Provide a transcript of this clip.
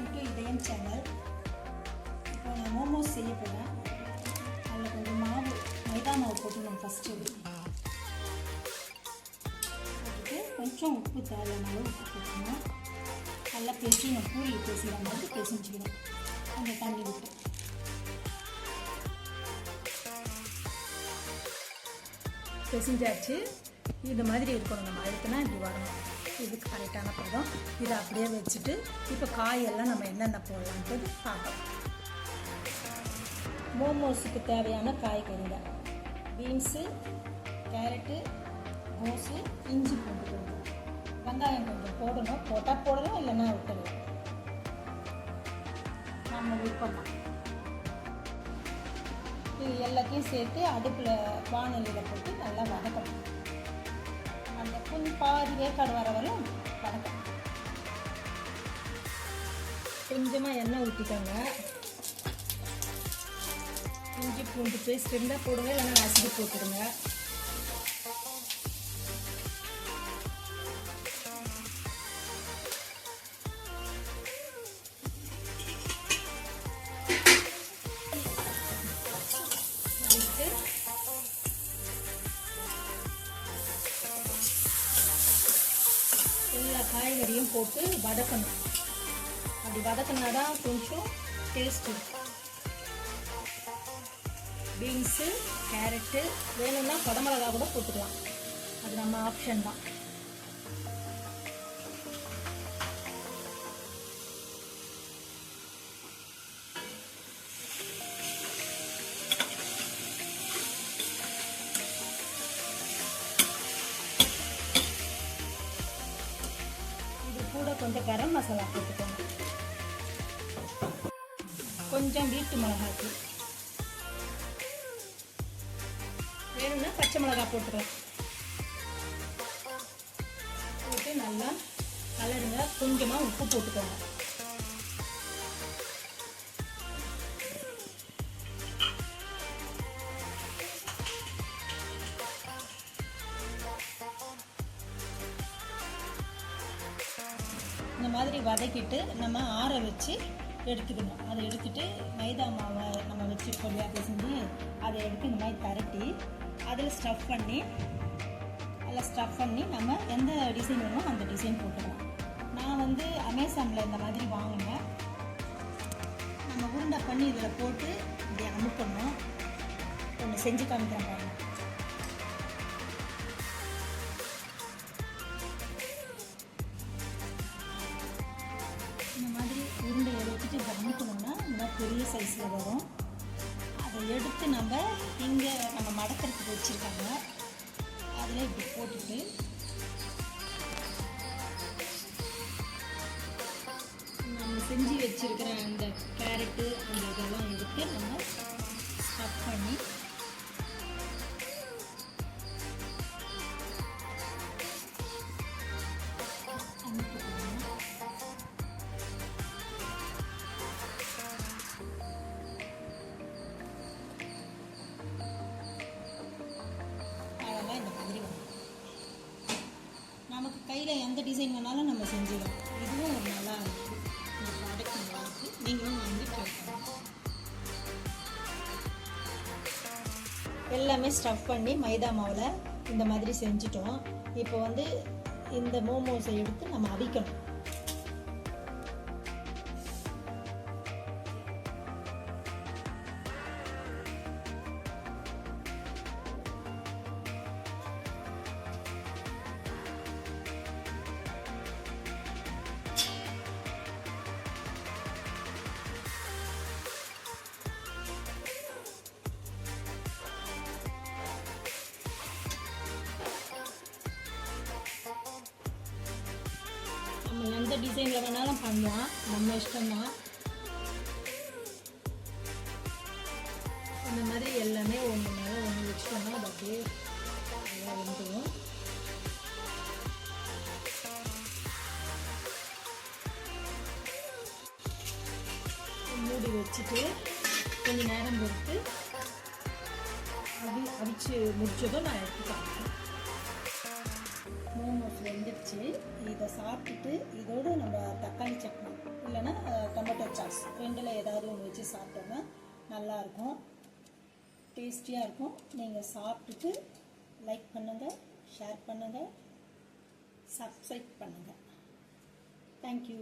Welcome to இதயம் channel. இப்போ நான் மோமோஸ் செய்ய போகிறேன். அதில் கொஞ்சம் மைதா மாவு போட்டு நம்ம ஃபஸ்ட்டு போட்டுட்டு கொஞ்சம் உப்பு தேவையான அளவு உப்பு போட்டுக்கணும். நல்லா நான் பூரி பேசுகிற மாதிரி பேசிச்சுக்கணும். கொஞ்சம் தண்ணி விட்டு பெசிஞ்சாச்சு. இது மாதிரி இருக்கணும். நம்ம அழுத்தினா இப்படி வரணும். இது கரெக்டான பதம். இதை அப்படியே வச்சுட்டு இப்போ காயெல்லாம் நம்ம என்னென்ன போடலான்றது பார்க்கலாம். மோமோஸுக்கு தேவையான காய்கறிங்க பீன்ஸு, கேரட்டு, கோஸு, இஞ்சி பூண்டு கொஞ்சம், வெங்காயம் கொஞ்சம் போடணும். போட்டால் போடலாம், இல்லைன்னா விட்டுடலாம். நம்ம விருப்பம் தான். இது எல்லாத்தையும் சேர்த்து அடுப்பில் வானலியில் போட்டு நல்லா வதக்கணும். அந்த பாதி வேக்காடு வர வரையும் வதக்கணும். கொஞ்சமாக எண்ணெய் ஊற்றிக்கோங்க. இஞ்சி பூண்டு பேஸ்ட் இருந்தால் போடுங்க, இல்லைன்னா நசுக்கி போட்டுடுங்க. எல்லா காய்கறியும் போட்டு வதக்கணும். அப்படி வதக்கினா தான் கொஞ்சம் டேஸ்ட் இருக்கும். பீன்ஸு, கேரட்டு வேணும்னா குடமிளகா கூட போட்டுக்கலாம். அது நம்ம ஆப்ஷன் தான். கூட கொஞ்சம் கரம் மசாலா போட்டுக்கோங்க. கொஞ்சம் வீட்டு மிளகாத்தூள் வேணும்னா பச்சை மிளகாய் போட்டுக்கலாம். போட்டு நல்லா கலருங்க. கொஞ்சமாக உப்பு போட்டுக்கோங்க. இந்த மாதிரி வதக்கிட்டு நம்ம ஆற வச்சு எடுத்துக்கணும். அதை எடுத்துட்டு மைதா மாவை நம்ம வச்சு பொடியாக பேசிஞ்சு அதை எடுத்து இந்த மாதிரி தரட்டி அதில் ஸ்டஃப் பண்ணி நம்ம எந்த டிசைன் வேணுமோ அந்த டிசைன் போட்டுக்கலாம். நான் வந்து அமேசானில் இந்த மாதிரி வாங்கினேன். நம்ம உருண்டை பண்ணி இதில் போட்டு இப்படி அமுக்கணும். ஒன்று செஞ்சு காமிக்கிறேன் பாருங்க. இந்த மாதிரி உருண்டையை வச்சுட்டு இப்படி அமுக்கணும்னா நல்லா பெரிய சைஸில் வரும். அதை எடுத்து நம்ம இங்கே நம்ம மடக்கிறதுக்கு வச்சுருக்காங்க. அதில் இப்படி போட்டுட்டு நம்ம செஞ்சு வச்சுருக்கிற அந்த கேரட்டு அந்த இதெல்லாம் எடுத்து நம்ம ஸ்டஃப் பண்ணி நமக்கு கையில் எந்த டிசைன் வேணாலும் நம்ம செஞ்சிடலாம். இதுவும் ஒரு நல்லா இருக்குது. இந்த ப்ராடக்ட் நல்லா இருக்குது. நீங்களும் வாங்கி ட்ரை பண்ணுங்கள். எல்லாமே ஸ்டஃப் பண்ணி மைதா மாவில் இந்த மாதிரி செஞ்சிட்டோம். இப்போ வந்து இந்த மோமோஸை எடுத்து நம்ம அவிக்கணும். நம்ம எந்த டிசைனில் வேணாலும் பண்ணலாம், நம்ம இஷ்டம்தான். இந்த மாதிரி எல்லாமே ஒன்று மேலே ஒன்று வச்சுட்டோம்னா அது அப்படியே நல்லா வந்துடும். மூடி வச்சுட்டு கொஞ்சம் நேரம் பொறுத்து அவிச்சு முடிச்சதும் நான் எடுத்துக்கலாம். மோமோஸ் வெந்துடுச்சு. இதை சாப்பிட்டுட்டு இதோடு நம்ம தக்காளி சட்னி இல்லைன்னா ரெண்டில் ஏதாவது ஒன்று வச்சு சாப்பிட்டோன்னா நல்லாயிருக்கும், டேஸ்டியாக இருக்கும். நீங்கள் சாப்பிட்டுட்டு லைக் பண்ணுங்கள், ஷேர் பண்ணுங்கள், சப்ஸ்கிரைப் பண்ணுங்கள். தேங்க்யூ.